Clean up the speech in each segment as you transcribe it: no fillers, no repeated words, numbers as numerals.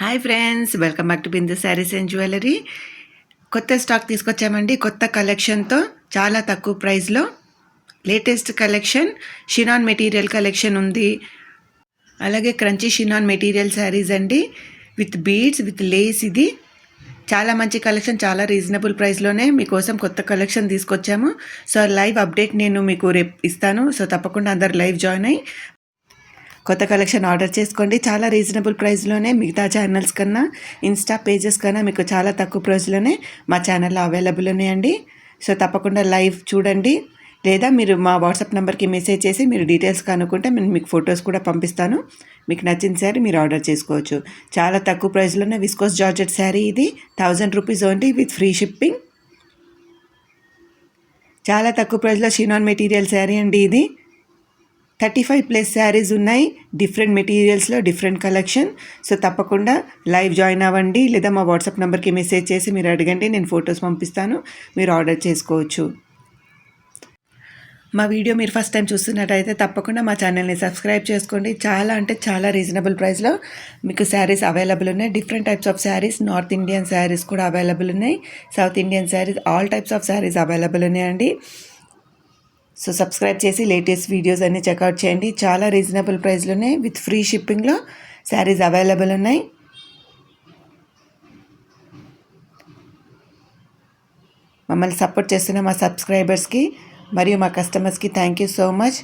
Hi friends, welcome back to Bindu saris and jewellery. కొత్త stock తీసుకొచ్చామండి. కొత్త కలెక్షన్తో చాలా తక్కువ ప్రైస్లో లేటెస్ట్ కలెక్షన్ షినాన్ మెటీరియల్ కలెక్షన్ ఉంది. అలాగే క్రంచీ షినాన్ మెటీరియల్ శారీస్ అండి, విత్ బీడ్స్ విత్ లేస్. ఇది చాలా మంచి కలెక్షన్, చాలా రీజనబుల్ ప్రైస్లోనే మీకోసం కొత్త కలెక్షన్ తీసుకొచ్చాము. సో లైవ్ అప్డేట్ నేను మీకు రేపు ఇస్తాను. సో తప్పకుండా అందరు లైవ్ జాయిన్ అయ్యి కొత్త కలెక్షన్ ఆర్డర్ చేసుకోండి. చాలా రీజనబుల్ ప్రైస్లోనే మిగతా ఛానల్స్ కన్నా, ఇన్స్టా పేజెస్ కన్నా మీకు చాలా తక్కువ ప్రైస్లోనే మా ఛానల్లో అవైలబుల్ ఉన్నాయండి. సో తప్పకుండా లైవ్ చూడండి, లేదా మీరు మా వాట్సాప్ నెంబర్కి మెసేజ్ చేసి మీరు డీటెయిల్స్ కనుక్కుంటే నేను మీకు ఫొటోస్ కూడా పంపిస్తాను. మీకు నచ్చిన శారీ మీరు ఆర్డర్ చేసుకోవచ్చు. చాలా తక్కువ ప్రైస్లోనే విస్కోస్ జార్జెట్ శారీ. ఇది 1000 rupees only with free shipping. చాలా తక్కువ ప్రైస్లో షినాన్ మెటీరియల్ శారీ అండి. ఇది 35+ శారీస్ ఉన్నాయి, డిఫరెంట్ మెటీరియల్స్లో డిఫరెంట్ కలెక్షన్. సో తప్పకుండా లైవ్ జాయిన్ అవ్వండి, లేదా మా వాట్సాప్ నెంబర్కి మెసేజ్ చేసి మీరు అడగండి, నేను ఫొటోస్ పంపిస్తాను, మీరు ఆర్డర్ చేసుకోవచ్చు. మా వీడియో మీరు ఫస్ట్ టైం చూస్తున్నట్టయితే తప్పకుండా మా ఛానల్ని సబ్స్క్రైబ్ చేసుకోండి. చాలా అంటే చాలా రీజనబుల్ ప్రైస్లో మీకు శారీస్ అవైలబుల్ ఉన్నాయి. Different types of saris, north Indian saris కూడా అవైలబుల్ ఉన్నాయి, south Indian saris, all types of saris available ఉన్నాయండి. సో సబ్స్క్రైబ్ చేసి లేటెస్ట్ వీడియోస్ అన్నీ చెక్అవుట్ చేయండి. చాలా రీజనబుల్ ప్రైస్లోనే విత్ ఫ్రీ షిప్పింగ్లో శారీస్ అవైలబుల్ ఉన్నాయి. మమ్మల్ని సపోర్ట్ చేస్తున్న మా సబ్స్క్రైబర్స్కి మరియు మా కస్టమర్స్కి థ్యాంక్ యూ సో మచ్.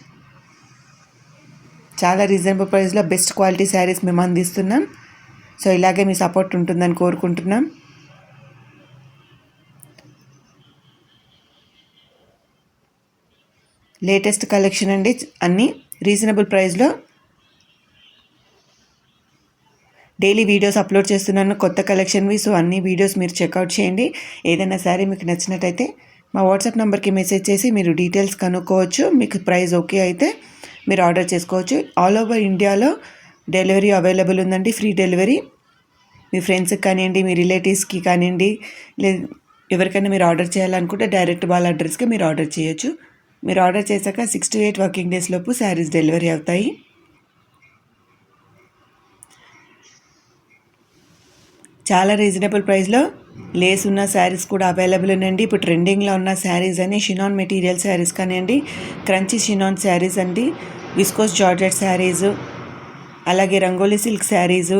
చాలా రీజనబుల్ ప్రైస్లో బెస్ట్ క్వాలిటీ శారీస్ మేము అందిస్తున్నాం. సో ఇలాగే మీ సపోర్ట్ ఉంటుందని కోరుకుంటున్నాం. లేటెస్ట్ కలెక్షన్ అండి, అన్నీ రీజనబుల్ ప్రైస్లో డైలీ వీడియోస్ అప్లోడ్ చేస్తున్నాను, కొత్త కలెక్షన్వి. సో అన్ని వీడియోస్ మీరు చెక్అవుట్ చేయండి. ఏదైనా శారీ మీకు నచ్చినట్టయితే మా వాట్సాప్ నెంబర్కి మెసేజ్ చేసి మీరు డీటెయిల్స్ కనుక్కోవచ్చు. మీకు ప్రైస్ ఓకే అయితే మీరు ఆర్డర్ చేసుకోవచ్చు. ఆల్ ఓవర్ ఇండియాలో డెలివరీ అవైలబుల్ ఉందండి, ఫ్రీ డెలివరీ. మీ ఫ్రెండ్స్కి కానివ్వండి, మీ రిలేటివ్స్కి కానివ్వండి, ఎవరికైనా మీరు ఆర్డర్ చేయాలనుకుంటే డైరెక్ట్ వాళ్ళ అడ్రస్కి మీరు ఆర్డర్ చేయొచ్చు. మీరు ఆర్డర్ చేశాక 6 to 8 వర్కింగ్ డేస్ లోపు శారీస్ డెలివరీ అవుతాయి. చాలా రీజనబుల్ ప్రైస్లో లేస్ ఉన్న శారీస్ కూడా అవైలబుల్ ఉన్నాయండి. ఇప్పుడు ట్రెండింగ్లో ఉన్న శారీస్ అని షినాన్ మెటీరియల్ శారీస్ కానివ్వండి, క్రంచీ షినాన్ శారీస్ అండి, విస్కోస్ జార్జెట్ శారీసు, అలాగే రంగోలీ సిల్క్ శారీసు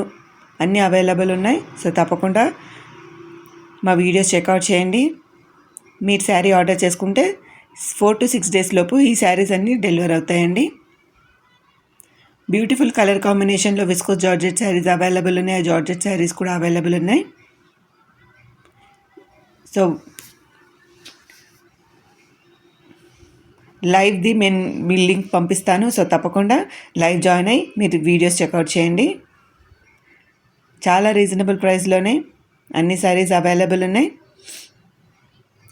అన్నీ అవైలబుల్ ఉన్నాయి. సో తప్పకుండా మా వీడియోస్ చెక్అవుట్ చేయండి. మీరు శారీ ఆర్డర్ చేసుకుంటే 4 to 6 డేస్ లోపు ఈ శారీస్ అన్నీ డెలివర్ అవుతాయండి. బ్యూటిఫుల్ కలర్ కాంబినేషన్లో విస్కోస్ జార్జెట్ శారీస్ అవైలబుల్ ఉన్నాయి. జార్జెట్ శారీస్ కూడా అవైలబుల్ ఉన్నాయి. సో లైవ్ది నేను మీ లింక్ పంపిస్తాను. సో తప్పకుండా లైవ్ జాయిన్ అయ్యి మీరు వీడియోస్ చెక్అవుట్ చేయండి. చాలా రీజనబుల్ ప్రైస్లోనే అన్ని శారీస్ అవైలబుల్ ఉన్నాయి.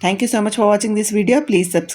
Thank you so much for watching this video. Please subscribe.